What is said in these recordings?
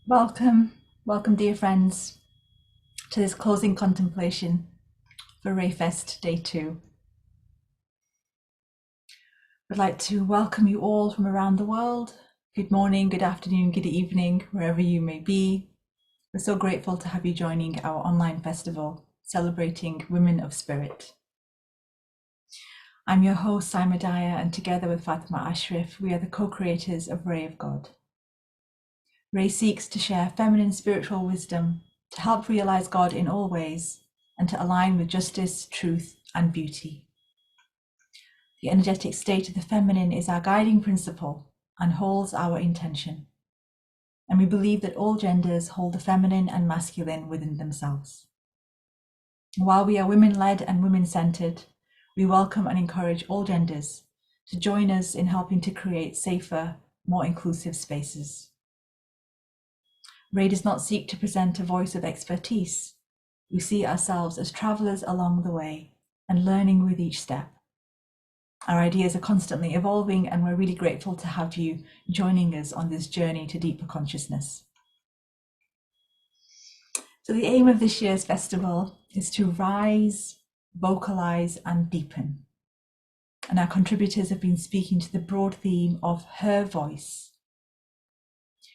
Welcome, welcome, dear friends, to this closing contemplation for RAYfest Day 2. I'd like to welcome you all from around the world. Good morning, good afternoon, good evening, wherever you may be. We're so grateful to have you joining our online festival celebrating Women of Spirit. I'm your host, Saima Daya, and together with Fatima Ashraf, we are the co-creators of Ray of God. Ray seeks to share feminine spiritual wisdom to help realize God in all ways and to align with justice, truth, and beauty. The energetic state of the feminine is our guiding principle and holds our intention. And we believe that all genders hold the feminine and masculine within themselves. While we are women-led and women-centered, we welcome and encourage all genders to join us in helping to create safer, more inclusive spaces. Ray does not seek to present a voice of expertise. We see ourselves as travelers along the way and learning with each step. Our ideas are constantly evolving, and we're really grateful to have you joining us on this journey to deeper consciousness. So the aim of this year's festival is to rise, vocalize, and deepen. And our contributors have been speaking to the broad theme of her voice.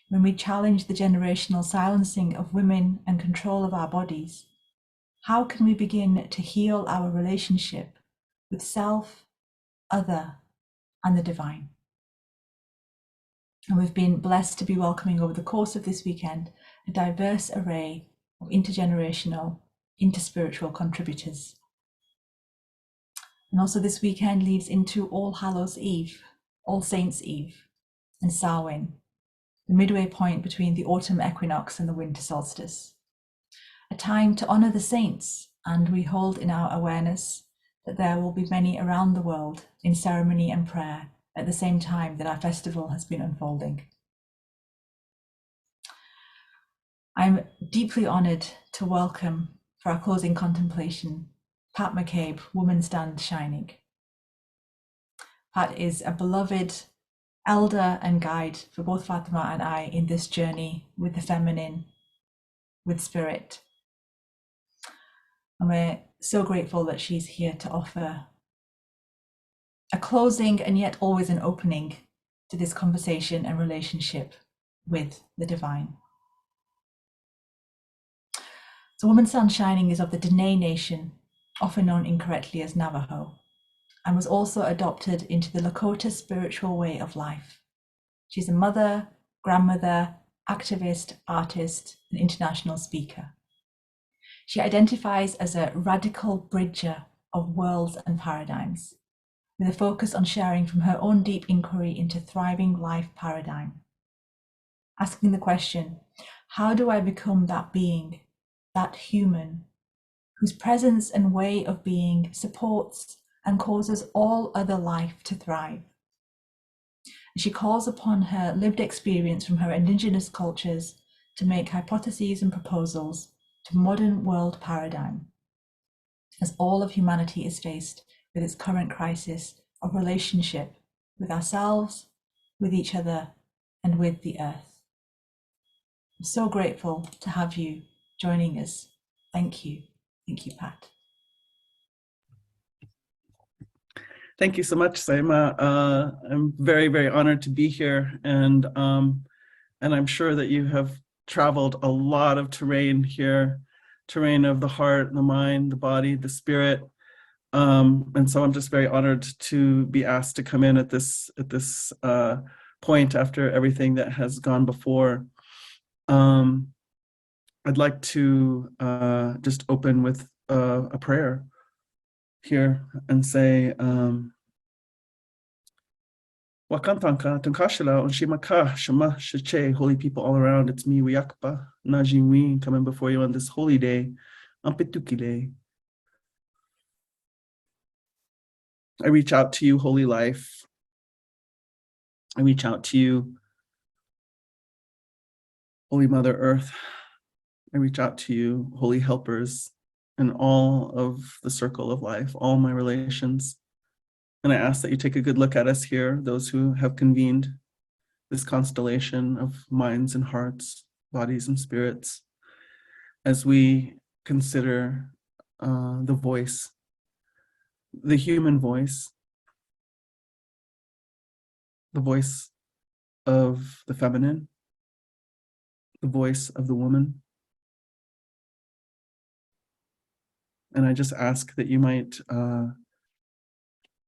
When we challenge the generational silencing of women and control of our bodies, how can we begin to heal our relationship with self, other, and the divine? And we've been blessed to be welcoming over the course of this weekend a diverse array of intergenerational, interspiritual contributors. And also this weekend leads into All Hallows Eve, All Saints Eve, and Samhain, the midway point between the autumn equinox and the winter solstice. A time to honor the saints, and we hold in our awareness that there will be many around the world in ceremony and prayer at the same time that our festival has been unfolding. I'm deeply honored to welcome for our closing contemplation, Pat McCabe, Woman Stand Shining. Pat is a beloved elder and guide for both Fatima and I in this journey with the feminine, with spirit. And we're so grateful that she's here to offer a closing and yet always an opening to this conversation and relationship with the divine. So Woman Sun Shining is of the Diné Nation, often known incorrectly as Navajo, and was also adopted into the Lakota Spiritual way of life. She's a mother, grandmother, activist, artist, and international speaker. She identifies as a radical bridger of worlds and paradigms, with a focus on sharing from her own deep inquiry into thriving life paradigm. Asking the question, how do I become that being, that human, whose presence and way of being supports and causes all other life to thrive? And she calls upon her lived experience from her indigenous cultures to make hypotheses and proposals to modern world paradigm, as all of humanity is faced with its current crisis of relationship with ourselves, with each other, and with the earth. I'm so grateful to have you joining us. Thank you. Thank you, Pat. Thank you so much, Saima. I'm very, very honored to be here, and I'm sure that you have traveled a lot of terrain here, terrain of the heart, the mind, the body, the spirit, and so I'm just very honored to be asked to come in at this point after everything that has gone before. I'd like to just open with a prayer here and say, Wakantanka, Tankashila, Unshimaka, Shama, Shache, holy people all around, it's me, Wiakpa, Najinwi, coming before you on this holy day, Ampetukile. I reach out to you, holy life. I reach out to you, Holy Mother Earth. I reach out to you, holy helpers, in all of the circle of life, all my relations. And I ask that you take a good look at us here, those who have convened this constellation of minds and hearts. bodies and spirits, as we consider the voice, the human voice, the voice of the feminine, the voice of the woman. And I just ask that you might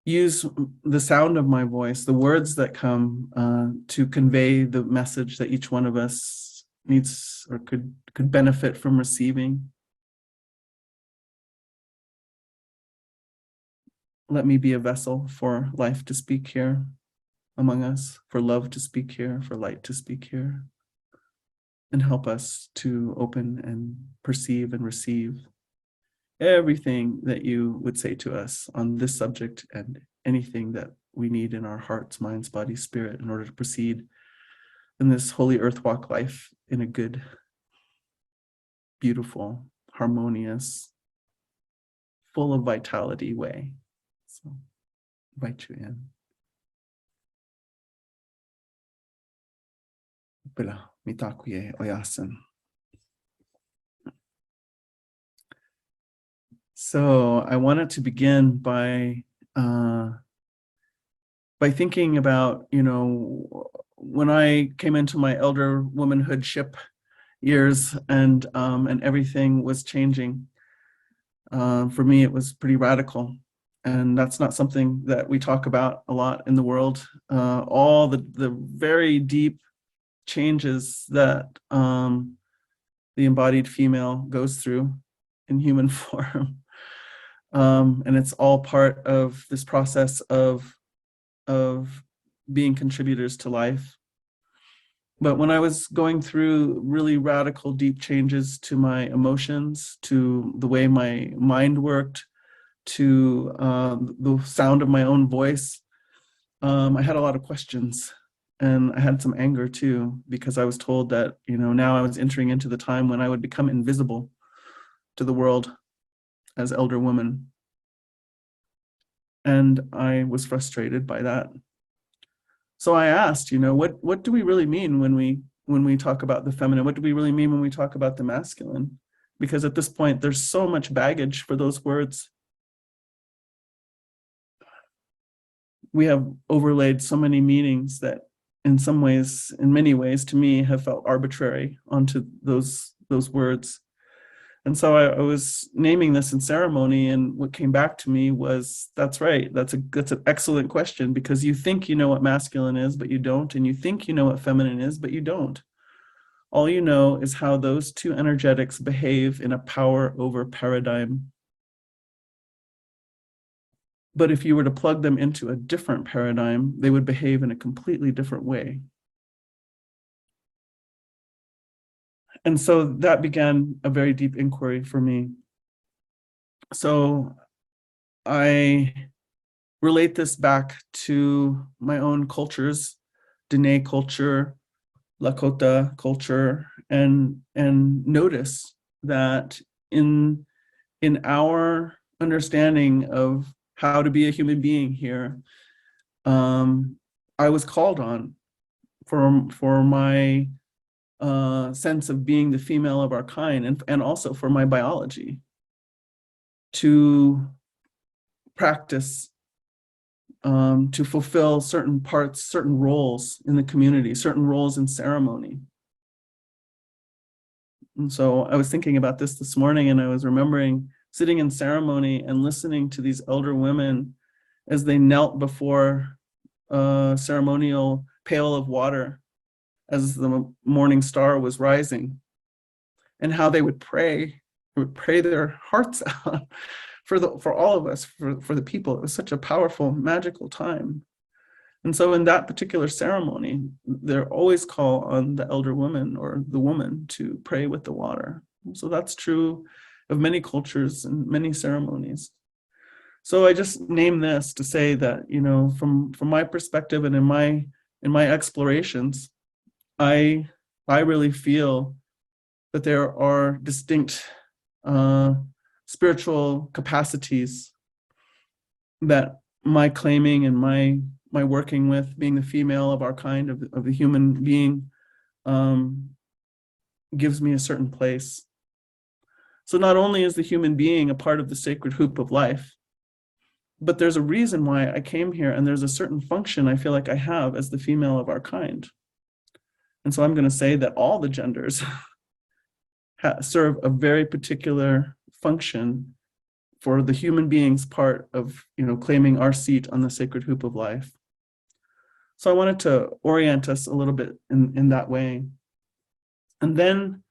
use the sound of my voice, the words that come to convey the message that each one of us needs or could benefit from receiving. Let me be a vessel for life to speak here among us, for love to speak here, for light to speak here, and help us to open and perceive and receive everything that you would say to us on this subject and anything that we need in our hearts, minds, body, spirit in order to proceed in this holy earth walk life in a good, beautiful, harmonious, full of vitality way. So invite you in. Pila mitakuye oyasin. So I wanted to begin by thinking about, when I came into my elder womanhoodship years and everything was changing. For me, it was pretty radical. And that's not something that we talk about a lot in the world. All the very deep changes that the embodied female goes through in human form. And it's all part of this process of being contributors to life. But when I was going through really radical, deep changes to my emotions, to the way my mind worked, to the sound of my own voice, I had a lot of questions. And I had some anger too, because I was told that, now I was entering into the time when I would become invisible to the world as elder woman. And I was frustrated by that. So I asked, what do we really mean when we talk about the feminine? What do we really mean when we talk about the masculine? Because at this point, there's so much baggage for those words. We have overlaid so many meanings that in many ways, to me, have felt arbitrary onto those words. And so I was naming this in ceremony, and what came back to me was, that's right, that's an excellent question, because you think you know what masculine is, but you don't, and you think you know what feminine is, but you don't. All you know is how those two energetics behave in a power over paradigm. But if you were to plug them into a different paradigm, they would behave in a completely different way. And so that began a very deep inquiry for me. So I relate this back to my own cultures, Diné culture, Lakota culture, and notice that in our understanding of how to be a human being here, I was called on for my sense of being the female of our kind, and also for my biology, to practice, to fulfill certain parts, certain roles in the community, certain roles in ceremony. And so I was thinking about this morning, and I was remembering sitting in ceremony and listening to these elder women as they knelt before a ceremonial pail of water as the morning star was rising, and how they would pray their hearts out for all of us, for the people. It was such a powerful, magical time. And so in that particular ceremony, they always call on the elder woman or the woman to pray with the water. So that's true of many cultures and many ceremonies. So I just name this to say that, from my perspective and in my explorations, I really feel that there are distinct spiritual capacities that my claiming and my working with, being the female of our kind, of the human being, gives me a certain place. So not only is the human being a part of the sacred hoop of life, but there's a reason why I came here, and there's a certain function I feel like I have as the female of our kind. And so I'm going to say that all the genders serve a very particular function for the human being's part of, claiming our seat on the sacred hoop of life. So I wanted to orient us a little bit in that way. And then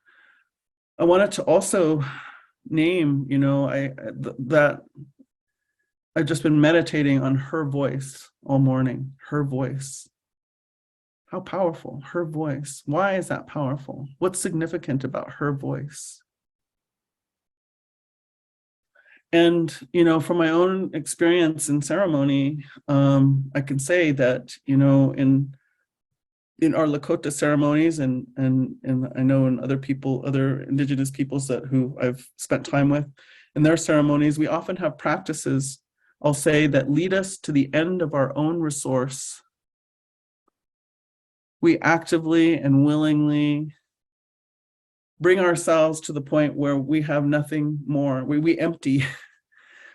I wanted to also name, that I've just been meditating on her voice all morning, her voice. How powerful, her voice. Why is that powerful? What's significant about her voice? And, from my own experience in ceremony, I can say that, in our Lakota ceremonies, and I know in other indigenous peoples who I've spent time with, in their ceremonies, we often have practices, I'll say, that lead us to the end of our own resource. We actively and willingly bring ourselves to the point where we have nothing more. We empty.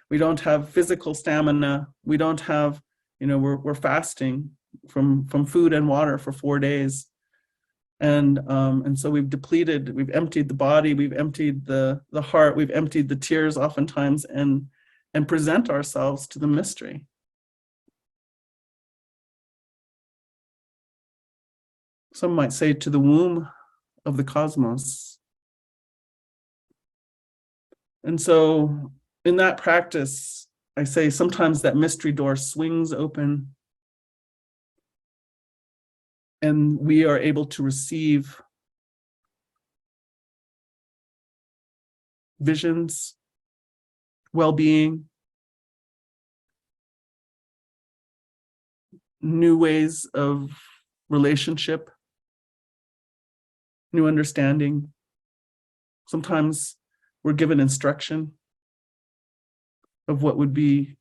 We don't have physical stamina. We don't have, we're fasting from food and water for 4 days. And so we've emptied the body, we've emptied the heart, we've emptied the tears oftentimes, and present ourselves to the mystery. Some might say to the womb of the cosmos. And so in that practice, I say sometimes that mystery door swings open and we are able to receive visions, well-being, new ways of relationship, new understanding. Sometimes we're given instruction of what would be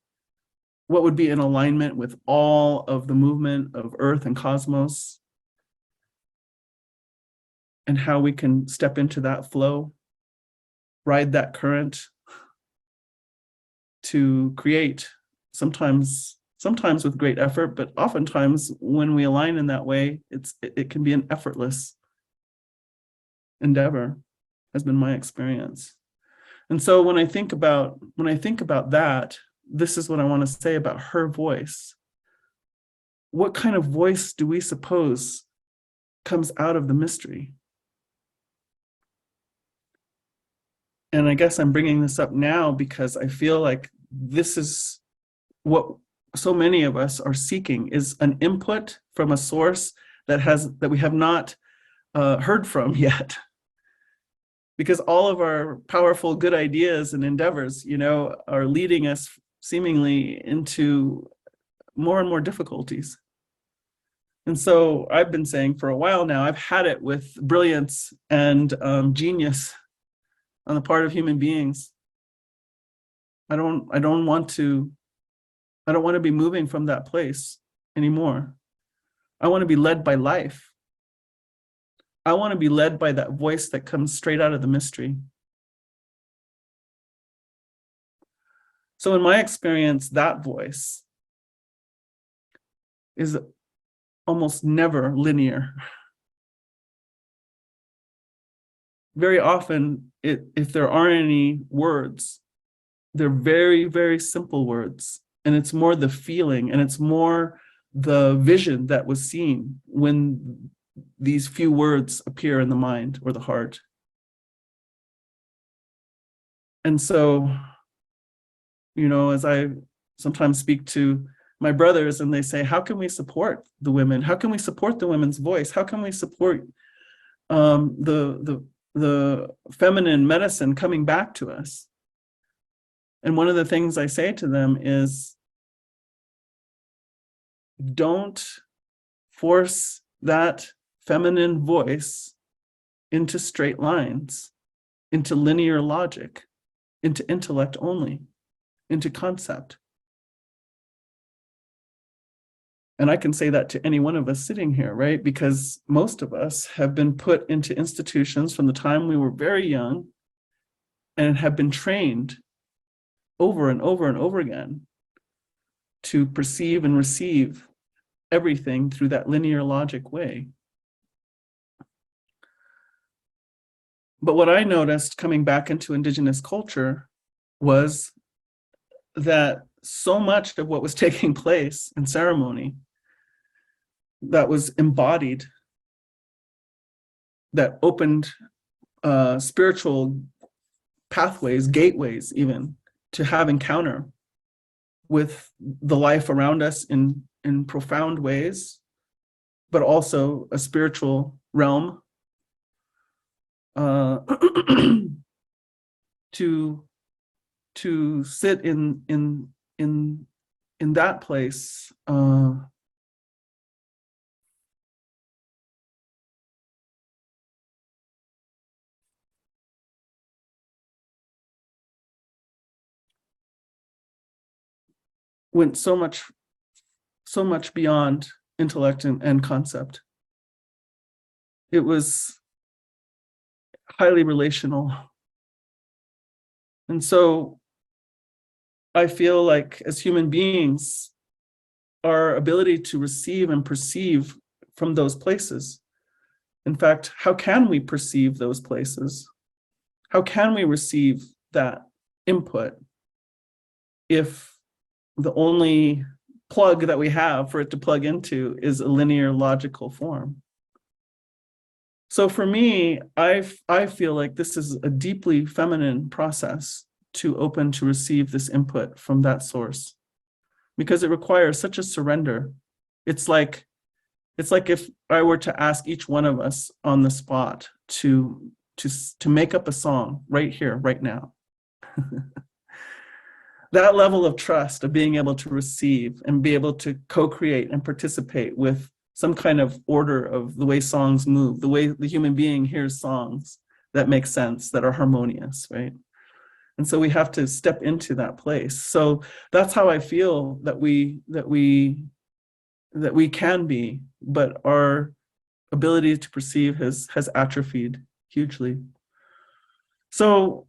in alignment with all of the movement of Earth and cosmos, and how we can step into that flow, ride that current to create, sometimes with great effort, but oftentimes when we align in that way, it can be an effortless endeavor, has been my experience. And so when I think about that, this is what I want to say about her voice. What kind of voice do we suppose comes out of the mystery? And I guess I'm bringing this up now because I feel like this is what so many of us are seeking, is an input from a source that we have not heard from yet. Because all of our powerful good ideas and endeavors, are leading us seemingly into more and more difficulties. And so I've been saying for a while now, I've had it with brilliance and genius on the part of human beings. I don't want to be moving from that place anymore. I want to be led by life. I want to be led by that voice that comes straight out of the mystery. So in my experience, that voice is almost never linear. Very often, if there aren't any words, they're very, very simple words. And it's more the feeling, and it's more the vision that was seen when these few words appear in the mind or the heart. And so, as I sometimes speak to my brothers and they say, how can we support the women? How can we support the women's voice? How can we support the feminine medicine coming back to us? And one of the things I say to them is, don't force that feminine voice into straight lines, into linear logic, into intellect only, into concept. And I can say that to any one of us sitting here, right? Because most of us have been put into institutions from the time we were very young and have been trained over and over and over again to perceive and receive everything through that linear logic way. But what I noticed coming back into indigenous culture was that so much of what was taking place in ceremony that was embodied, that opened spiritual pathways, gateways even, to have encounter with the life around us in profound ways, but also a spiritual realm, to sit in that place went so much beyond intellect and concept. It was highly relational. And so I feel like as human beings, our ability to receive and perceive from those places. In fact, how can we perceive those places? How can we receive that input if the only plug that we have for it to plug into is a linear logical form? So for me, I feel like this is a deeply feminine process to open to receive this input from that source, because it requires such a surrender. It's like if I were to ask each one of us on the spot to make up a song right here, right now. That level of trust of being able to receive and be able to co-create and participate with some kind of order of the way songs move, the way the human being hears songs that make sense, that are harmonious, right? And so we have to step into that place. So that's how I feel that we can be, but our ability to perceive has atrophied hugely. So,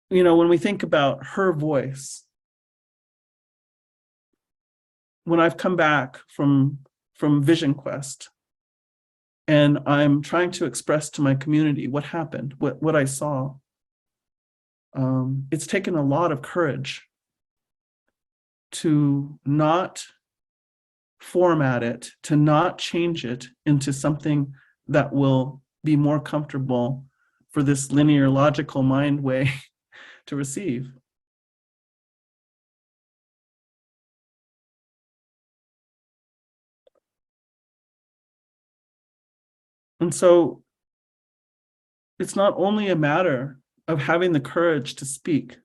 when we think about her voice, when I've come back from Vision Quest and I'm trying to express to my community what happened, what I saw, it's taken a lot of courage to not format it, to not change it into something that will be more comfortable for this linear logical mind way to receive. And so it's not only a matter of having the courage to speak.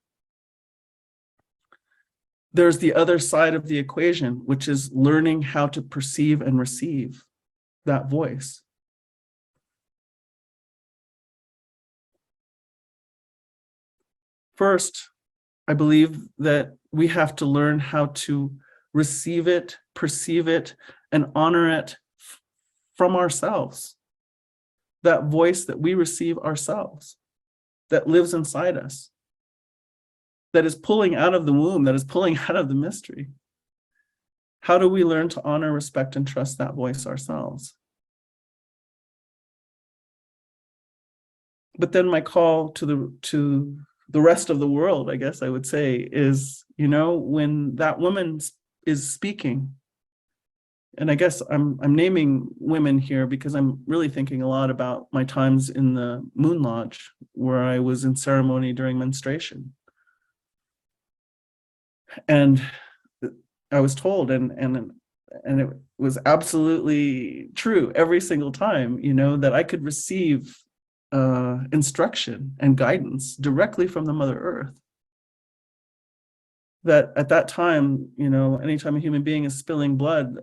There's the other side of the equation, which is learning how to perceive and receive that voice. First, I believe that we have to learn how to receive it, perceive it, and honor it from ourselves. That voice that we receive ourselves, that lives inside us, that is pulling out of the womb, that is pulling out of the mystery. How do we learn to honor, respect, and trust that voice ourselves? But then my call to the rest of the world, I guess I would say, is, when that woman is speaking, and I guess I'm naming women here because I'm really thinking a lot about my times in the Moon Lodge, where I was in ceremony during menstruation. And I was told, and it was absolutely true every single time, that I could receive instruction and guidance directly from the Mother Earth. That at that time, anytime a human being is spilling blood,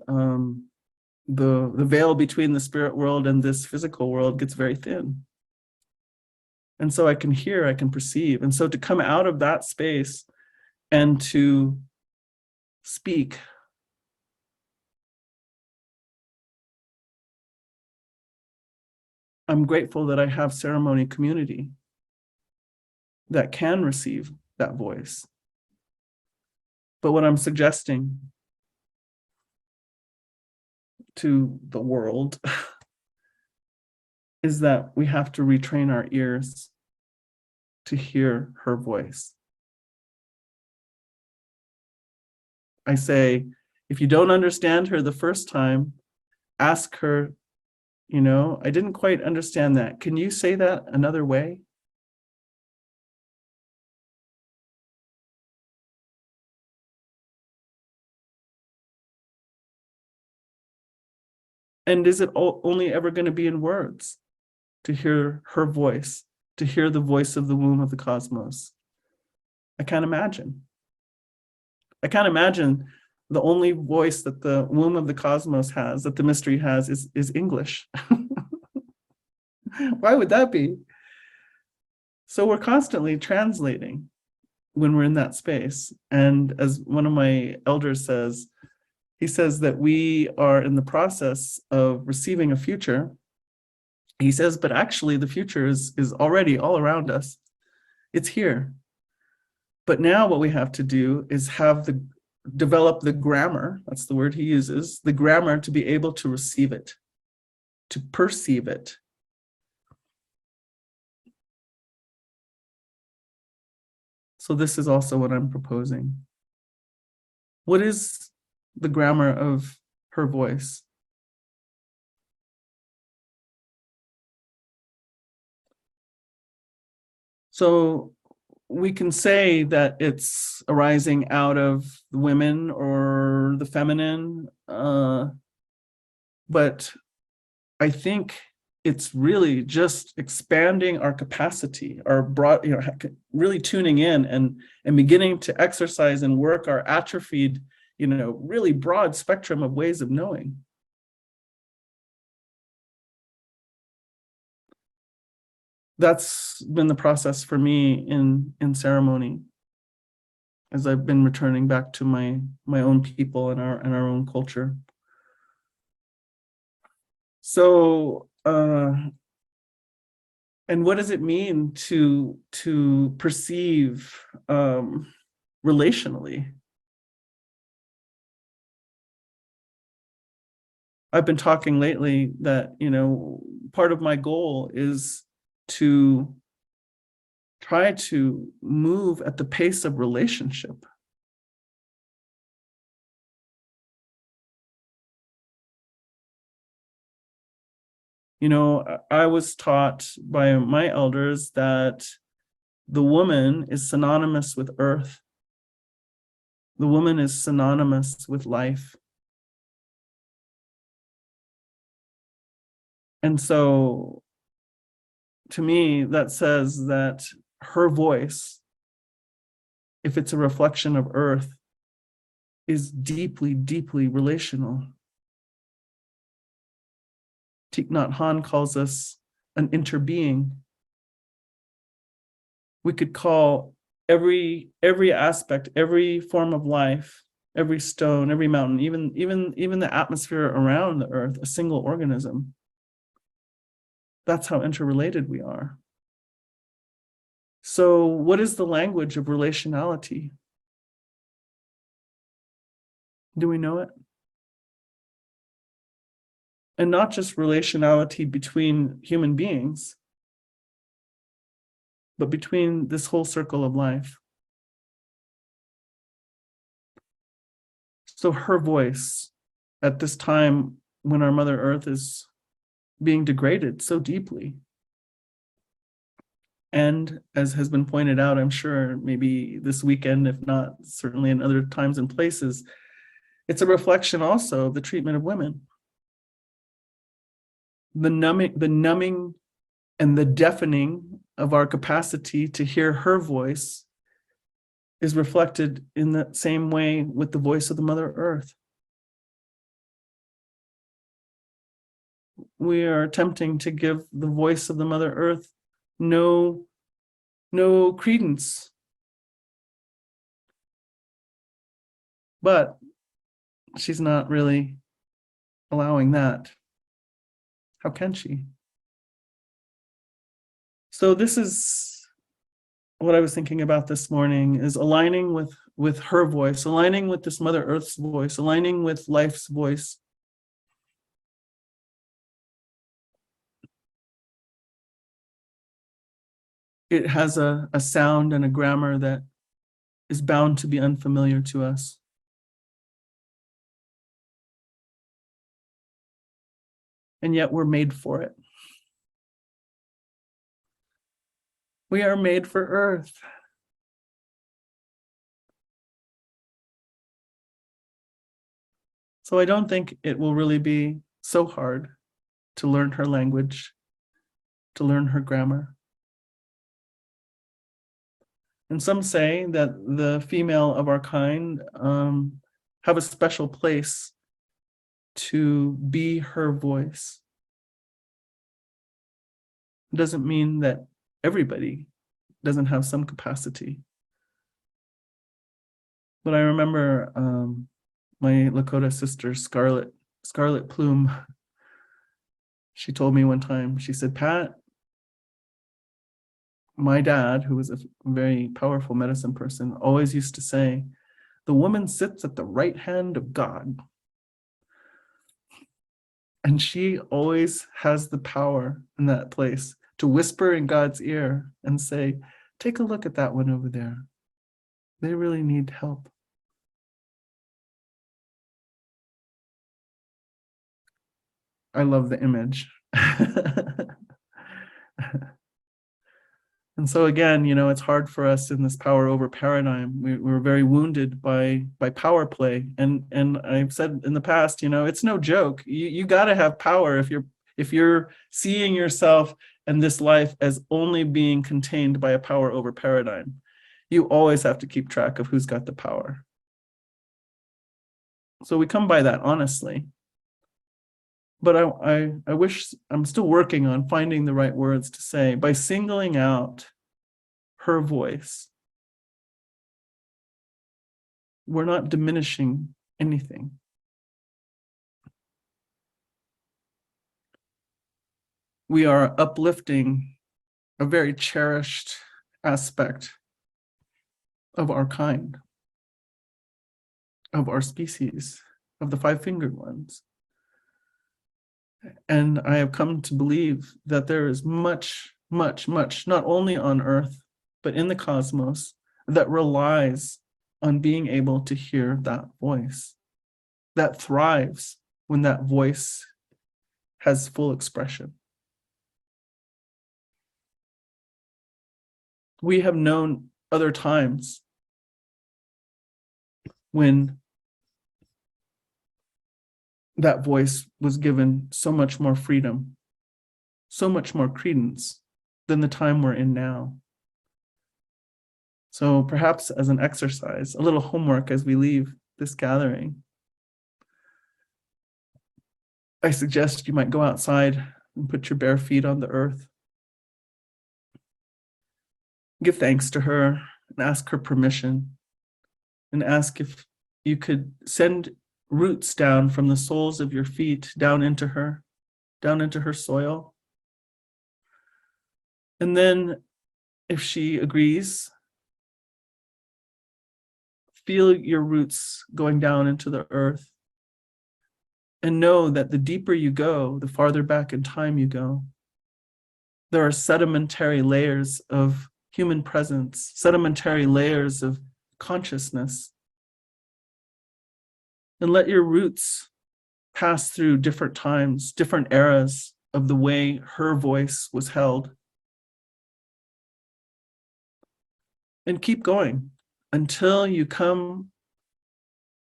the veil between the spirit world and this physical world gets very thin. And so I can hear, I can perceive. And so to come out of that space and to speak I'm grateful that I have ceremony community that can receive that voice. But what I'm suggesting to the world is that we have to retrain our ears to hear her voice. I say, if you don't understand her the first time, ask her, I didn't quite understand that. Can you say that another way? And is it only ever going to be in words to hear her voice, to hear the voice of the womb of the cosmos? I can't imagine. I can't imagine the only voice that the womb of the cosmos has, that the mystery has, is English. Why would that be? So we're constantly translating when we're in that space. And as one of my elders says, he says that we are in the process of receiving a future. He says, but actually the future is already all around us. It's here. But now what we have to do is develop the grammar, that's the word he uses, the grammar to be able to receive it, to perceive it. So this is also what I'm proposing. What is the grammar of her voice? So we can say that it's arising out of the women or the feminine, but I think it's really just expanding our capacity, our broad, really tuning in and beginning to exercise and work our atrophied, really broad spectrum of ways of knowing. That's been the process for me in ceremony, as I've been returning back to my own people and our own culture. So, and what does it mean to perceive relationally? I've been talking lately that, part of my goal is to try to move at the pace of relationship. I was taught by my elders that the woman is synonymous with earth. The woman is synonymous with life. And so, to me, that says that her voice, if it's a reflection of earth, is deeply, deeply relational. Thich Nhat Hanh calls us an interbeing. We could call every aspect, every form of life, every stone, every mountain, even the atmosphere around the earth, a single organism. That's how interrelated we are. So what is the language of relationality? Do we know it? And not just relationality between human beings, but between this whole circle of life. So her voice at this time when our Mother Earth is being degraded so deeply. And as has been pointed out, I'm sure maybe this weekend, if not certainly in other times and places, it's a reflection also of the treatment of women. The numbing and the deafening of our capacity to hear her voice is reflected in the same way with the voice of the Mother Earth. We are attempting to give the voice of the Mother Earth no credence. But she's not really allowing that. How can she? So this is what I was thinking about this morning, is aligning with her voice, aligning with this Mother Earth's voice, aligning with life's voice. It has a sound and a grammar that is bound to be unfamiliar to us. And yet we're made for it. We are made for Earth. So I don't think it will really be so hard to learn her language, to learn her grammar. And some say that the female of our kind have a special place to be her voice. It doesn't mean that everybody doesn't have some capacity. But I remember my Lakota sister, Scarlet Plume, she told me one time, she said, Pat, my dad, who was a very powerful medicine person, always used to say, the woman sits at the right hand of God. And she always has the power in that place to whisper in God's ear and say, take a look at that one over there. They really need help. I love the image. And so again, you know, it's hard for us in this power over paradigm. We're very wounded by power play. And I've said in the past, you know, it's no joke. You got to have power if you're seeing yourself and this life as only being contained by a power over paradigm. You always have to keep track of who's got the power. So we come by that honestly. But I wish, I'm still working on finding the right words to say. By singling out her voice, we're not diminishing anything. We are uplifting a very cherished aspect of our kind, of our species, of the five-fingered ones. And I have come to believe that there is much, much, much, not only on Earth, but in the cosmos, that relies on being able to hear that voice, that thrives when that voice has full expression. We have known other times when that voice was given so much more freedom, so much more credence than the time we're in now. So perhaps as an exercise, a little homework as we leave this gathering, I suggest you might go outside and put your bare feet on the earth. Give thanks to her and ask her permission, and ask if you could send roots down from the soles of your feet down into her soil. And then if she agrees, feel your roots going down into the earth, and know that the deeper you go, the farther back in time you go. There are sedimentary layers of human presence, sedimentary layers of consciousness. And let your roots pass through different times, different eras of the way her voice was held. And keep going until you come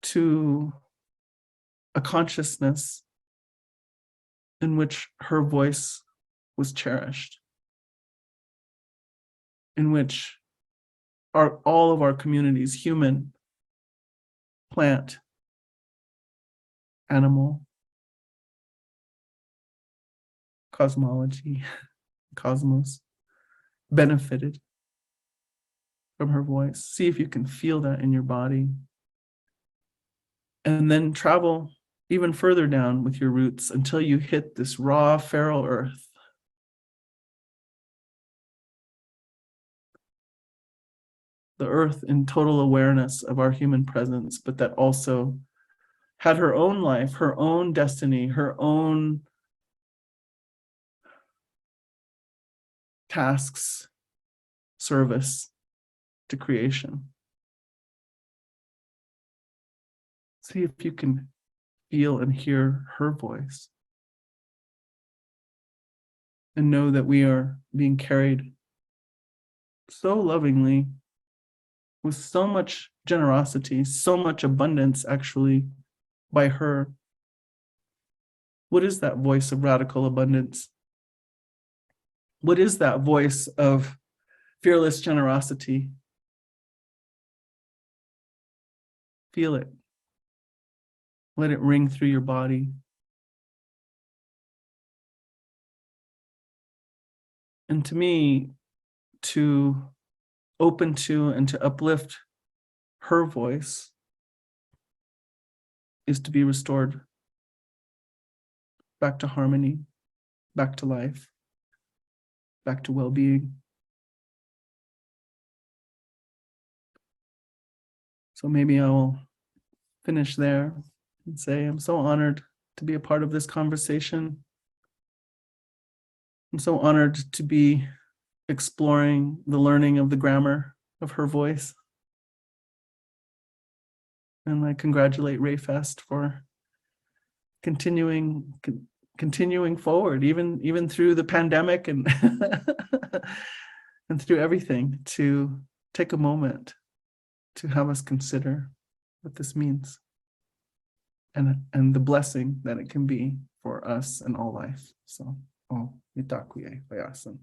to a consciousness in which her voice was cherished, in which all of our communities, human, plant, animal, cosmology, cosmos, benefited from her voice. See if you can feel that in your body. And then travel even further down with your roots until you hit this raw, feral earth. the earth in total awareness of our human presence, but that also had her own life, her own destiny, her own tasks, service to creation. See if you can feel and hear her voice, and know that we are being carried so lovingly, with so much generosity, so much abundance, actually, by her. What is that voice of radical abundance? What is that voice of fearless generosity? Feel it. Let it ring through your body. And to me, to open to and to uplift her voice is to be restored back to harmony, back to life, back to well-being. So maybe I will finish there and say I'm so honored to be a part of this conversation. I'm so honored to be exploring the learning of the grammar of her voice. And I congratulate RAYfest for continuing forward, even through the pandemic and and through everything, to take a moment to have us consider what this means and the blessing that it can be for us and all life. So, oh, itakuye, vayasan.